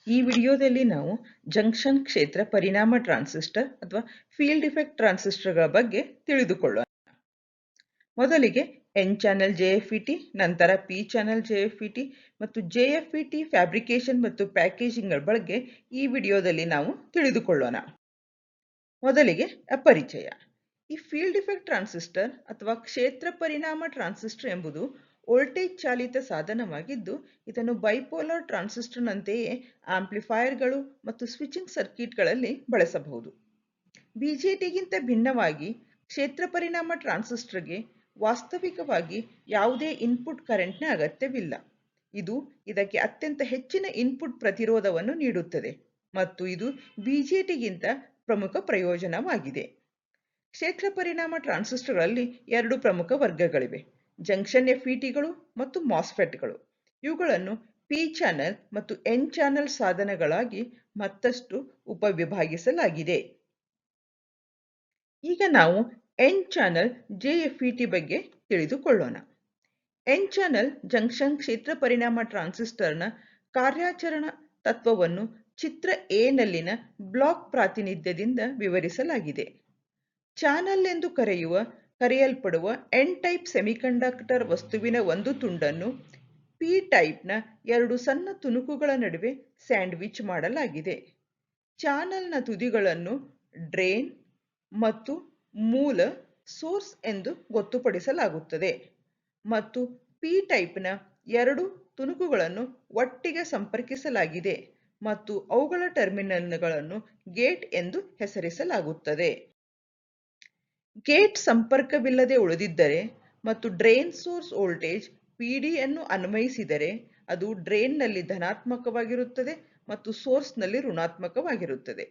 ಈ ವಿಡಿಯೋದಲ್ಲಿ ನಾವು ಜಂಕ್ಷನ್ ಕ್ಷೇತ್ರ ಪರಿಣಾಮ ಟ್ರಾನ್ಸಿಸ್ಟರ್ ಅಥವಾ ಫೀಲ್ಡ್ ಇಫೆಕ್ಟ್ ಟ್ರಾನ್ಸಿಸ್ಟರ್ಗಳ ಬಗ್ಗೆ ತಿಳಿದುಕೊಳ್ಳೋಣ. ಮೊದಲಿಗೆ ಎನ್ ಚಾನೆಲ್ ಜೆಎಫ್ಇಟಿ, ನಂತರ ಪಿ ಚಾನೆಲ್ ಜೆಎಫ್ಇಟಿ ಮತ್ತು ಜೆಎಫ್ಇಟಿ ಫ್ಯಾಬ್ರಿಕೇಶನ್ ಮತ್ತು ಪ್ಯಾಕೇಜಿಂಗ್ಗಳ ಬಗ್ಗೆ ಈ ವಿಡಿಯೋದಲ್ಲಿ ನಾವು ತಿಳಿದುಕೊಳ್ಳೋಣ. ಮೊದಲಿಗೆ ಪರಿಚಯ. ಈ ಫೀಲ್ಡ್ ಇಫೆಕ್ಟ್ ಟ್ರಾನ್ಸಿಸ್ಟರ್ ಅಥವಾ ಕ್ಷೇತ್ರ ಪರಿಣಾಮ ಟ್ರಾನ್ಸಿಸ್ಟರ್ ಎಂಬುದು ವೋಲ್ಟೇಜ್ ಚಾಲಿತ ಸಾಧನವಾಗಿದ್ದು, ಇದನ್ನು ಬೈಪೋಲಾರ್ ಟ್ರಾನ್ಸಿಸ್ಟರ್ನಂತೆಯೇ ಆಂಪ್ಲಿಫೈಯರ್ಗಳು ಮತ್ತು ಸ್ವಿಚಿಂಗ್ ಸರ್ಕ್ಯೂಟ್ಗಳಲ್ಲಿ ಬಳಸಬಹುದು. ಬಿಜೆಟಿಗಿಂತ ಭಿನ್ನವಾಗಿ ಕ್ಷೇತ್ರ ಪರಿಣಾಮ ಟ್ರಾನ್ಸಿಸ್ಟರ್ಗೆ ವಾಸ್ತವಿಕವಾಗಿ ಯಾವುದೇ ಇನ್ಪುಟ್ ಕರೆಂಟ್ನ ಅಗತ್ಯವಿಲ್ಲ. ಇದಕ್ಕೆ ಅತ್ಯಂತ ಹೆಚ್ಚಿನ ಇನ್ಪುಟ್ ಪ್ರತಿರೋಧವನ್ನು ನೀಡುತ್ತದೆ ಮತ್ತು ಇದು ಬಿಜೆಟಿಗಿಂತ ಪ್ರಮುಖ ಪ್ರಯೋಜನವಾಗಿದೆ. ಕ್ಷೇತ್ರ ಪರಿಣಾಮ ಟ್ರಾನ್ಸಿಸ್ಟರ್ಗಳಲ್ಲಿ ಎರಡು ಪ್ರಮುಖ ವರ್ಗಗಳಿವೆ: ಜಂಕ್ಷನ್ ಎಫ್ಇಟಿಗಳು ಮತ್ತು ಮಾಸ್ಫೆಟ್ಗಳು. ಇವುಗಳನ್ನು ಪಿ ಚಾನೆಲ್ ಮತ್ತು ಎನ್ ಚಾನೆಲ್ ಸಾಧನಗಳಾಗಿ ಮತ್ತಷ್ಟು ಉಪವಿಭಾಗಿಸಲಾಗಿದೆ. ಈಗ ನಾವು ಎನ್ ಚಾನೆಲ್ ಜೆಎಫ್ಇಟಿ ಬಗ್ಗೆ ತಿಳಿದುಕೊಳ್ಳೋಣ. ಎನ್ ಚಾನೆಲ್ ಜಂಕ್ಷನ್ ಕ್ಷೇತ್ರ ಪರಿಣಾಮ ಟ್ರಾನ್ಸಿಸ್ಟರ್ನ ಕಾರ್ಯಾಚರಣಾ ತತ್ವವನ್ನು ಚಿತ್ರ ಎ ನಲ್ಲಿನ ಬ್ಲಾಕ್ ಪ್ರಾತಿನಿಧ್ಯದಿಂದ ವಿವರಿಸಲಾಗಿದೆ. ಚಾನಲ್ ಎಂದು ಕರೆಯಲ್ಪಡುವ ಎನ್ ಟೈಪ್ ಸೆಮಿಕಂಡಕ್ಟರ್ ವಸ್ತುವಿನ ಒಂದು ತುಂಡನ್ನು ಪಿ ಟೈಪ್ನ ಎರಡು ಸಣ್ಣ ತುಣುಕುಗಳ ನಡುವೆ ಸ್ಯಾಂಡ್ವಿಚ್ ಮಾಡಲಾಗಿದೆ. ಚಾನಲ್ನ ತುದಿಗಳನ್ನು ಡ್ರೇನ್ ಮತ್ತು ಮೂಲ ಸೋರ್ಸ್ ಎಂದು ಗೊತ್ತುಪಡಿಸಲಾಗುತ್ತದೆ ಮತ್ತು ಪಿ ಟೈಪ್ನ ಎರಡು ತುಣುಕುಗಳನ್ನು ಒಟ್ಟಿಗೆ ಸಂಪರ್ಕಿಸಲಾಗಿದೆ ಮತ್ತು ಅವುಗಳ ಟರ್ಮಿನಲ್ಗಳನ್ನು ಗೇಟ್ ಎಂದು ಹೆಸರಿಸಲಾಗುತ್ತದೆ. ಗೇಟ್ ಸಂಪರ್ಕವಿಲ್ಲದೆ ಉಳಿದಿದ್ದರೆ ಮತ್ತು ಡ್ರೇನ್ ಸೋರ್ಸ್ ವೋಲ್ಟೇಜ್ ಪಿಡಿಯನ್ನು ಅನ್ವಯಿಸಿದರೆ ಅದು ಡ್ರೇನ್ನಲ್ಲಿ ಧನಾತ್ಮಕವಾಗಿರುತ್ತದೆ ಮತ್ತು ಸೋರ್ಸ್ನಲ್ಲಿ ಋಣಾತ್ಮಕವಾಗಿರುತ್ತದೆ.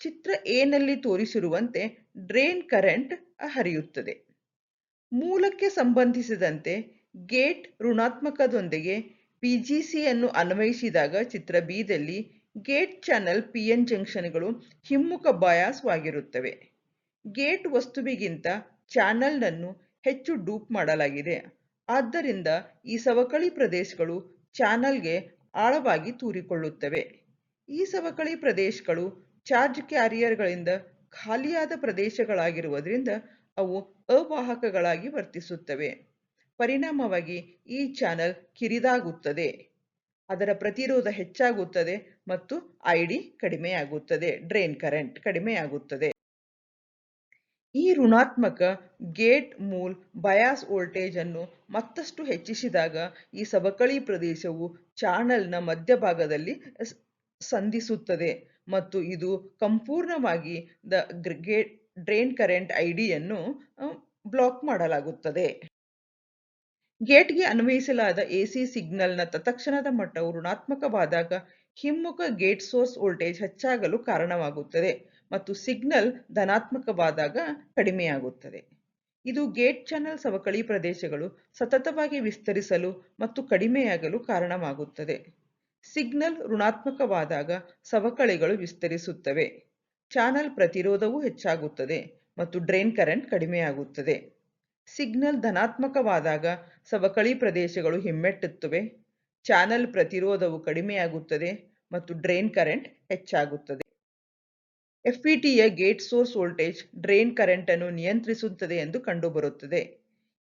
ಚಿತ್ರ ಎ ನಲ್ಲಿ ತೋರಿಸಿರುವಂತೆ ಡ್ರೇನ್ ಕರೆಂಟ್ ಹರಿಯುತ್ತದೆ. ಮೂಲಕ್ಕೆ ಸಂಬಂಧಿಸಿದಂತೆ ಗೇಟ್ ಋಣಾತ್ಮಕದೊಂದಿಗೆ ಪಿಜಿಸಿಯನ್ನು ಅನ್ವಯಿಸಿದಾಗ ಚಿತ್ರ ಬಿ ದಲ್ಲಿ ಗೇಟ್ ಚಾನೆಲ್ ಪಿಎನ್ ಜಂಕ್ಷನ್ಗಳು ಹಿಮ್ಮುಖ ಬಯಾಸ್ ವಾಗಿರುತ್ತವೆ. ಗೇಟ್ ವಸ್ತುವಿಗಿಂತ ಚಾನೆಲ್ನನ್ನು ಹೆಚ್ಚು ಡೂಪ್ ಮಾಡಲಾಗಿದೆ, ಆದ್ದರಿಂದ ಈ ಸವಕಳಿ ಪ್ರದೇಶಗಳು ಚಾನೆಲ್ಗೆ ಆಳವಾಗಿ ತೂರಿಕೊಳ್ಳುತ್ತವೆ. ಈ ಸವಕಳಿ ಪ್ರದೇಶಗಳು ಚಾರ್ಜ್ ಕ್ಯಾರಿಯರ್ಗಳಿಂದ ಖಾಲಿಯಾದ ಪ್ರದೇಶಗಳಾಗಿರುವುದರಿಂದ ಅವು ಅವಾಹಕಗಳಾಗಿ ವರ್ತಿಸುತ್ತವೆ. ಪರಿಣಾಮವಾಗಿ ಈ ಚಾನೆಲ್ ಕಿರಿದಾಗುತ್ತದೆ, ಅದರ ಪ್ರತಿರೋಧ ಹೆಚ್ಚಾಗುತ್ತದೆ ಮತ್ತು ಐಡಿ ಕಡಿಮೆಯಾಗುತ್ತದೆ, ಡ್ರೇನ್ ಕರೆಂಟ್ ಕಡಿಮೆಯಾಗುತ್ತದೆ. ಈ ಋಣಾತ್ಮಕ ಗೇಟ್ ಮೂಲ ಬಯಾಸ್ ವೋಲ್ಟೇಜ್ ಅನ್ನು ಮತ್ತಷ್ಟು ಹೆಚ್ಚಿಸಿದಾಗ ಈ ಸವಕಳಿ ಪ್ರದೇಶವು ಚಾನೆಲ್ನ ಮಧ್ಯಭಾಗದಲ್ಲಿ ಸಂಧಿಸುತ್ತದೆ ಮತ್ತು ಇದು ಸಂಪೂರ್ಣವಾಗಿ ಡ್ರೇನ್ ಕರೆಂಟ್ ಐಡಿಯನ್ನು ಬ್ಲಾಕ್ ಮಾಡಲಾಗುತ್ತದೆ. ಗೇಟ್ಗೆ ಅನ್ವಯಿಸಲಾದ ಎಸಿ ಸಿಗ್ನಲ್ನ ತತ್ಕ್ಷಣದ ಮಟ್ಟವು ಋಣಾತ್ಮಕವಾದಾಗ ಹಿಮ್ಮುಖ ಗೇಟ್ ಸೋರ್ಸ್ ವೋಲ್ಟೇಜ್ ಹೆಚ್ಚಾಗಲು ಕಾರಣವಾಗುತ್ತದೆ ಮತ್ತು ಸಿಗ್ನಲ್ ಧನಾತ್ಮಕವಾದಾಗ ಕಡಿಮೆಯಾಗುತ್ತದೆ. ಇದು ಗೇಟ್ ಚಾನೆಲ್ ಸವಕಳಿ ಪ್ರದೇಶಗಳು ಸತತವಾಗಿ ವಿಸ್ತರಿಸಲು ಮತ್ತು ಕಡಿಮೆಯಾಗಲು ಕಾರಣವಾಗುತ್ತದೆ. ಸಿಗ್ನಲ್ ಋಣಾತ್ಮಕವಾದಾಗ ಸವಕಳಿಗಳು ವಿಸ್ತರಿಸುತ್ತವೆ, ಚಾನೆಲ್ ಪ್ರತಿರೋಧವು ಹೆಚ್ಚಾಗುತ್ತದೆ ಮತ್ತು ಡ್ರೇನ್ ಕರೆಂಟ್ ಕಡಿಮೆಯಾಗುತ್ತದೆ. ಸಿಗ್ನಲ್ ಧನಾತ್ಮಕವಾದಾಗ ಸವಕಳಿ ಪ್ರದೇಶಗಳು ಹಿಮ್ಮೆಟ್ಟುತ್ತವೆ, ಚಾನೆಲ್ ಪ್ರತಿರೋಧವು ಕಡಿಮೆಯಾಗುತ್ತದೆ ಮತ್ತು ಡ್ರೇನ್ ಕರೆಂಟ್ ಹೆಚ್ಚಾಗುತ್ತದೆ. ಎಫ್ಇಟಿಯ gate source voltage drain current ಅನ್ನು ನಿಯಂತ್ರಿಸುತ್ತದೆ ಎಂದು ಕಂಡುಬರುತ್ತದೆ.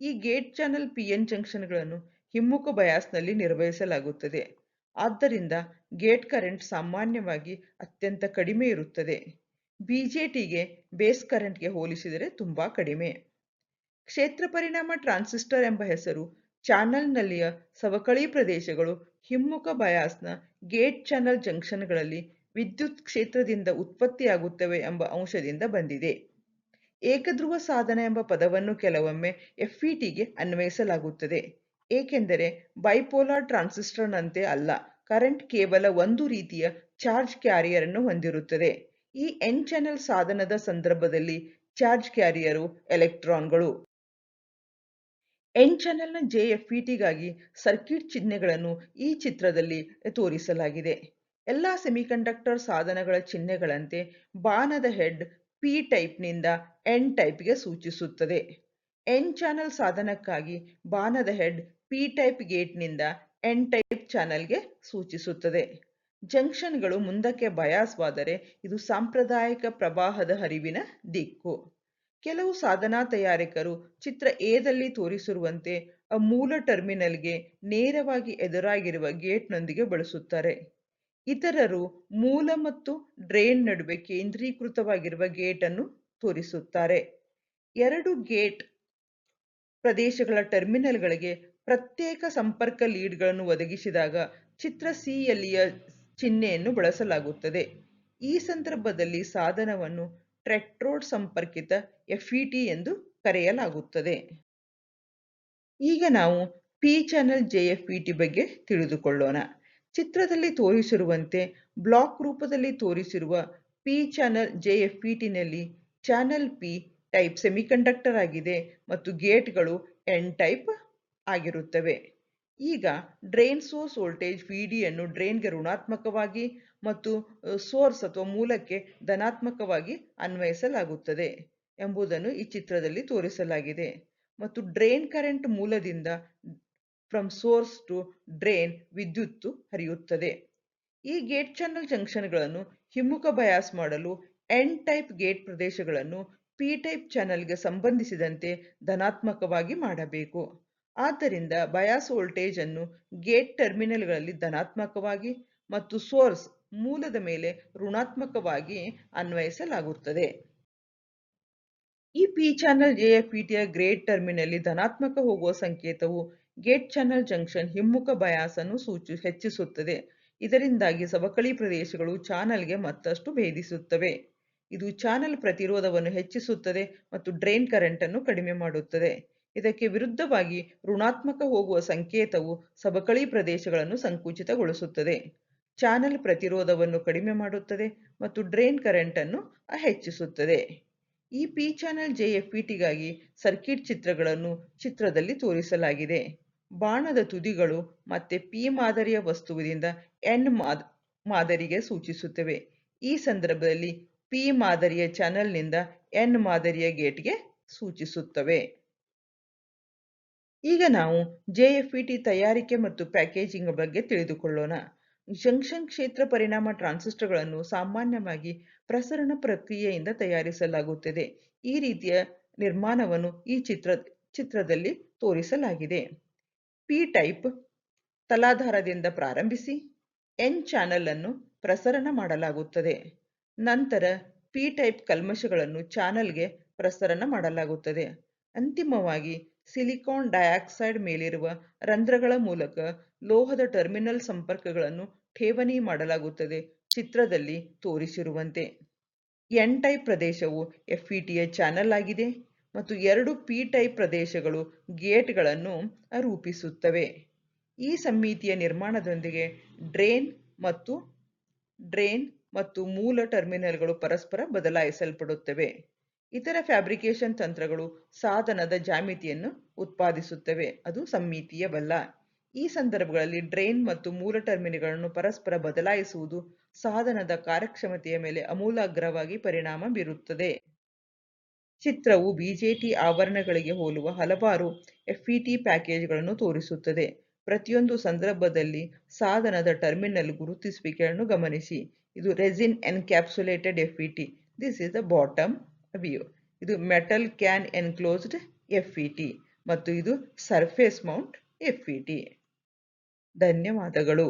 ಈ ಗೇಟ್ ಚಾನೆಲ್ ಪಿಎನ್ ಜಂಕ್ಷನ್ಗಳನ್ನು ಹಿಮ್ಮುಖ ಬಯಾಸ್ನಲ್ಲಿ ನಿರ್ವಹಿಸಲಾಗುತ್ತದೆ, ಆದ್ದರಿಂದ ಗೇಟ್ ಕರೆಂಟ್ ಸಾಮಾನ್ಯವಾಗಿ ಅತ್ಯಂತ ಕಡಿಮೆ ಇರುತ್ತದೆ, ಬಿಜೆಟಿಗೆ ಬೇಸ್ ಕರೆಂಟ್ಗೆ ಹೋಲಿಸಿದರೆ ತುಂಬಾ ಕಡಿಮೆ. ಕ್ಷೇತ್ರ ಪರಿಣಾಮ ಟ್ರಾನ್ಸಿಸ್ಟರ್ ಎಂಬ ಹೆಸರು ಚಾನೆಲ್ನಲ್ಲಿಯ ಸವಕಳಿ ಪ್ರದೇಶಗಳು ಹಿಮ್ಮುಖ ಬಯಾಸ್ನ ಗೇಟ್ ಚಾನೆಲ್ ಜಂಕ್ಷನ್ಗಳಲ್ಲಿ ವಿದ್ಯುತ್ ಕ್ಷೇತ್ರದಿಂದ ಉತ್ಪತ್ತಿಯಾಗುತ್ತವೆ ಎಂಬ ಅಂಶದಿಂದ ಬಂದಿದೆ. ಏಕಧ್ರುವ ಸಾಧನ ಎಂಬ ಪದವನ್ನು ಕೆಲವೊಮ್ಮೆ ಎಫ್ಇಟಿಗೆ ಅನ್ವಯಿಸಲಾಗುತ್ತದೆ, ಏಕೆಂದರೆ ಬೈಪೋಲಾರ್ ಟ್ರಾನ್ಸಿಸ್ಟರ್ನಂತೆ ಅಲ್ಲ, ಕರೆಂಟ್ ಕೇವಲ ಒಂದು ರೀತಿಯ ಚಾರ್ಜ್ ಕ್ಯಾರಿಯರ್ ಅನ್ನು ಹೊಂದಿರುತ್ತದೆ. ಈ ಎನ್ ಚಾನೆಲ್ ಸಾಧನದ ಸಂದರ್ಭದಲ್ಲಿ ಚಾರ್ಜ್ ಕ್ಯಾರಿಯರು ಎಲೆಕ್ಟ್ರಾನ್ಗಳು. ಎನ್ ಚಾನೆಲ್ನ ಜೆಎಫ್ಇಟಿಗಾಗಿ ಸರ್ಕ್ಯೂಟ್ ಚಿಹ್ನೆಗಳನ್ನು ಈ ಚಿತ್ರದಲ್ಲಿ ತೋರಿಸಲಾಗಿದೆ. ಎಲ್ಲ ಸೆಮಿಕಂಡಕ್ಟರ್ ಸಾಧನಗಳ ಚಿಹ್ನೆಗಳಂತೆ ಬಾಣದ ಹೆಡ್ ಪಿ ಟೈಪ್ನಿಂದ ಎನ್ ಟೈಪ್ಗೆ ಸೂಚಿಸುತ್ತದೆ. ಎನ್ ಚಾನೆಲ್ ಸಾಧನಕ್ಕಾಗಿ ಬಾಣದ ಹೆಡ್ ಪಿ ಟೈಪ್ ಗೇಟ್ನಿಂದ ಎನ್ ಟೈಪ್ ಚಾನೆಲ್ಗೆ ಸೂಚಿಸುತ್ತದೆ. ಜಂಕ್ಷನ್ಗಳು ಮುಂದಕ್ಕೆ ಬಯಾಸ್ವಾದರೆ ಇದು ಸಾಂಪ್ರದಾಯಿಕ ಪ್ರವಾಹದ ಹರಿವಿನ ದಿಕ್ಕು. ಕೆಲವು ಸಾಧನ ತಯಾರಕರು ಚಿತ್ರ ಎದಲ್ಲಿ ತೋರಿಸಿರುವಂತೆ ಆ ಮೂಲ ಟರ್ಮಿನಲ್ಗೆ ನೇರವಾಗಿ ಎದುರಾಗಿರುವ ಗೇಟ್ನೊಂದಿಗೆ ಬಳಸುತ್ತಾರೆ. ಇತರರು ಮೂಲ ಮತ್ತು ಡ್ರೈನ್ ನಡುವೆ ಕೇಂದ್ರೀಕೃತವಾಗಿರುವ ಗೇಟ್ ಅನ್ನು ತೋರಿಸುತ್ತಾರೆ. ಎರಡು ಗೇಟ್ ಪ್ರದೇಶಗಳ ಟರ್ಮಿನಲ್ಗಳಿಗೆ ಪ್ರತ್ಯೇಕ ಸಂಪರ್ಕ ಲೀಡ್ಗಳನ್ನು ಒದಗಿಸಿದಾಗ ಚಿತ್ರ ಸಿ ಯಲ್ಲಿಯ ಚಿಹ್ನೆಯನ್ನು ಬಳಸಲಾಗುತ್ತದೆ. ಈ ಸಂದರ್ಭದಲ್ಲಿ ಸಾಧನವನ್ನು ಟ್ರೆಕ್ಟ್ರೋಡ್ ಸಂಪರ್ಕಿತ ಎಫ್ಇಟಿ ಎಂದು ಕರೆಯಲಾಗುತ್ತದೆ. ಈಗ ನಾವು ಪಿ ಚಾನೆಲ್ ಜೆಎಫ್ಇಟಿ ಬಗ್ಗೆ ತಿಳಿದುಕೊಳ್ಳೋಣ. ಚಿತ್ರದಲ್ಲಿ ತೋರಿಸಿರುವಂತೆ ಬ್ಲಾಕ್ ರೂಪದಲ್ಲಿ ತೋರಿಸಿರುವ ಪಿ ಚಾನೆಲ್ ಜೆಎಫ್ಇಟಿನಲ್ಲಿ ಚಾನೆಲ್ ಪಿ ಟೈಪ್ ಸೆಮಿಕಂಡಕ್ಟರ್ ಆಗಿದೆ ಮತ್ತು ಗೇಟ್ಗಳು ಎನ್ ಟೈಪ್ ಆಗಿರುತ್ತವೆ. ಈಗ ಡ್ರೈನ್ ಸೋರ್ಸ್ ವೋಲ್ಟೇಜ್ ವಿಡಿಯನ್ನು ಡ್ರೈನ್ಗೆ ಋಣಾತ್ಮಕವಾಗಿ ಮತ್ತು ಸೋರ್ಸ್ ಅಥವಾ ಮೂಲಕ್ಕೆ ಧನಾತ್ಮಕವಾಗಿ ಅನ್ವಯಿಸಲಾಗುತ್ತದೆ ಎಂಬುದನ್ನು ಈ ಚಿತ್ರದಲ್ಲಿ ತೋರಿಸಲಾಗಿದೆ. ಮತ್ತು ಡ್ರೈನ್ ಕರೆಂಟ್ ಮೂಲದಿಂದ ಫ್ರಮ್ ಸೋರ್ಸ್ ಟು ಡ್ರೈನ್ ವಿದ್ಯುತ್ತು ಹರಿಯುತ್ತದೆ. ಈ ಗೇಟ್ ಚಾನಲ್ ಜಂಕ್ಷನ್ಗಳನ್ನು ಹಿಮ್ಮುಖ ಬಯಾಸ್ ಮಾಡಲು ಎನ್ ಟೈಪ್ ಗೇಟ್ ಪ್ರದೇಶಗಳನ್ನು ಪಿ ಟೈಪ್ ಚಾನಲ್ಗೆ ಸಂಬಂಧಿಸಿದಂತೆ ಧನಾತ್ಮಕವಾಗಿ ಮಾಡಬೇಕು. ಆದ್ದರಿಂದ ಬಯಾಸ್ ವೋಲ್ಟೇಜ್ ಅನ್ನು ಗೇಟ್ ಟರ್ಮಿನಲ್ಗಳಲ್ಲಿ ಧನಾತ್ಮಕವಾಗಿ ಮತ್ತು ಸೋರ್ಸ್ ಮೂಲದ ಮೇಲೆ ಋಣಾತ್ಮಕವಾಗಿ ಅನ್ವಯಿಸಲಾಗುತ್ತದೆ. ಈ ಪಿ ಚಾನೆಲ್ ಜೆಎಫ್ಇಟಿಯ ಗೇಟ್ ಟರ್ಮಿನಲ್ಲಿ ಧನಾತ್ಮಕ ಹೋಗುವ ಸಂಕೇತವು ಗೇಟ್ ಚಾನೆಲ್ ಜಂಕ್ಷನ್ ಹಿಮ್ಮುಖ ಬಯಾಸ್ ಅನ್ನು ಹೆಚ್ಚಿಸುತ್ತದೆ. ಇದರಿಂದಾಗಿ ಸವಕಳಿ ಪ್ರದೇಶಗಳು ಚಾನಲ್ಗೆ ಮತ್ತಷ್ಟು ಭೇದಿಸುತ್ತವೆ. ಇದು ಚಾನಲ್ ಪ್ರತಿರೋಧವನ್ನು ಹೆಚ್ಚಿಸುತ್ತದೆ ಮತ್ತು ಡ್ರೈನ್ ಕರೆಂಟ್ ಅನ್ನು ಕಡಿಮೆ ಮಾಡುತ್ತದೆ. ಇದಕ್ಕೆ ವಿರುದ್ಧವಾಗಿ ಋಣಾತ್ಮಕ ಹೋಗುವ ಸಂಕೇತವು ಸವಕಳಿ ಪ್ರದೇಶಗಳನ್ನು ಸಂಕುಚಿತಗೊಳಿಸುತ್ತದೆ, ಚಾನಲ್ ಪ್ರತಿರೋಧವನ್ನು ಕಡಿಮೆ ಮಾಡುತ್ತದೆ ಮತ್ತು ಡ್ರೈನ್ ಕರೆಂಟ್ ಅನ್ನು ಹೆಚ್ಚಿಸುತ್ತದೆ. ಈ ಪಿ ಚಾನೆಲ್ ಜೆಎಫ್ಇಟಿಗಾಗಿ ಸರ್ಕ್ಯೂಟ್ ಚಿತ್ರಗಳನ್ನು ಚಿತ್ರದಲ್ಲಿ ತೋರಿಸಲಾಗಿದೆ. ಬಾಣದ ತುದಿಗಳು ಮತ್ತೆ ಪಿ ಮಾದರಿಯ ವಸ್ತುವಿನಿಂದ ಎನ್ ಮಾದರಿಗೆ ಸೂಚಿಸುತ್ತವೆ. ಈ ಸಂದರ್ಭದಲ್ಲಿ ಪಿ ಮಾದರಿಯ ಚಾನೆಲ್ನಿಂದ ಎನ್ ಮಾದರಿಯ ಗೇಟ್ಗೆ ಸೂಚಿಸುತ್ತವೆ. ಈಗ ನಾವು ಜೆಎಫ್ಇಟಿ ತಯಾರಿಕೆ ಮತ್ತು ಪ್ಯಾಕೇಜಿಂಗ್ ಬಗ್ಗೆ ತಿಳಿದುಕೊಳ್ಳೋಣ. ಜಂಕ್ಷನ್ ಕ್ಷೇತ್ರ ಪರಿಣಾಮ ಟ್ರಾನ್ಸಿಸ್ಟರ್ಗಳನ್ನು ಸಾಮಾನ್ಯವಾಗಿ ಪ್ರಸರಣ ಪ್ರಕ್ರಿಯೆಯಿಂದ ತಯಾರಿಸಲಾಗುತ್ತದೆ. ಈ ರೀತಿಯ ನಿರ್ಮಾಣವನ್ನು ಈ ಚಿತ್ರದಲ್ಲಿ ತೋರಿಸಲಾಗಿದೆ. ಪಿ ಟೈಪ್ ತಲಾಧಾರದಿಂದ ಪ್ರಾರಂಭಿಸಿ ಎನ್ ಚಾನೆಲ್ ಅನ್ನು ಪ್ರಸರಣ ಮಾಡಲಾಗುತ್ತದೆ. ನಂತರ ಪಿ ಟೈಪ್ ಕಲ್ಮಶಗಳನ್ನು ಚಾನೆಲ್ಗೆ ಪ್ರಸರಣ ಮಾಡಲಾಗುತ್ತದೆ. ಅಂತಿಮವಾಗಿ ಸಿಲಿಕಾನ್ ಡೈಆಕ್ಸೈಡ್ ಮೇಲಿರುವ ರಂಧ್ರಗಳ ಮೂಲಕ ಲೋಹದ ಟರ್ಮಿನಲ್ ಸಂಪರ್ಕಗಳನ್ನು ಠೇವಣಿ ಮಾಡಲಾಗುತ್ತದೆ. ಚಿತ್ರದಲ್ಲಿ ತೋರಿಸಿರುವಂತೆ ಎನ್ ಟೈಪ್ ಪ್ರದೇಶವು ಎಫ್ಇಟಿಯ ಚಾನೆಲ್ ಆಗಿದೆ ಮತ್ತು ಎರಡು ಪಿ ಟೈಪ್ ಪ್ರದೇಶಗಳು ಗೇಟ್ಗಳನ್ನು ರೂಪಿಸುತ್ತವೆ. ಈ ಸಮ್ಮಿತಿಯ ನಿರ್ಮಾಣದೊಂದಿಗೆ ಡ್ರೈನ್ ಮತ್ತು ಮೂಲ ಟರ್ಮಿನಲ್ಗಳು ಪರಸ್ಪರ ಬದಲಾಯಿಸಲ್ಪಡುತ್ತವೆ. ಇತರ ಫ್ಯಾಬ್ರಿಕೇಶನ್ ತಂತ್ರಗಳು ಸಾಧನದ ಜ್ಯಾಮಿತಿಯನ್ನು ಉತ್ಪಾದಿಸುತ್ತವೆ, ಅದು ಸಮ್ಮಿತೀಯವಲ್ಲ. ಈ ಸಂದರ್ಭಗಳಲ್ಲಿ ಡ್ರೈನ್ ಮತ್ತು ಮೂಲ ಟರ್ಮಿನಲ್ಗಳನ್ನು ಪರಸ್ಪರ ಬದಲಾಯಿಸುವುದು ಸಾಧನದ ಕಾರ್ಯಕ್ಷಮತೆಯ ಮೇಲೆ ಆಮೂಲಾಗ್ರವಾಗಿ ಪರಿಣಾಮ ಬೀರುತ್ತದೆ. ಚಿತ್ರವು ಬಿಜೆಟಿ ಆವರಣಗಳಿಗೆ ಹೋಲುವ ಹಲವಾರು ಎಫ್ಇಟಿ ಪ್ಯಾಕೇಜ್ಗಳನ್ನು ತೋರಿಸುತ್ತದೆ. ಪ್ರತಿಯೊಂದು ಸಂದರ್ಭದಲ್ಲಿ ಸಾಧನದ ಟರ್ಮಿನಲ್ ಗುರುತಿಸುವಿಕೆಯನ್ನು ಗಮನಿಸಿ. ಇದು resin encapsulated FET. This is the bottom view. ಇದು ಮೆಟಲ್ ಕ್ಯಾನ್ ಎನ್ಕ್ಲೋಸ್ಡ್ ಎಫ್ಇಟಿ ಮತ್ತು ಇದು ಸರ್ಫೇಸ್ ಮೌಂಟ್ ಎಫ್ಇಟಿ. ಧನ್ಯವಾದಗಳು.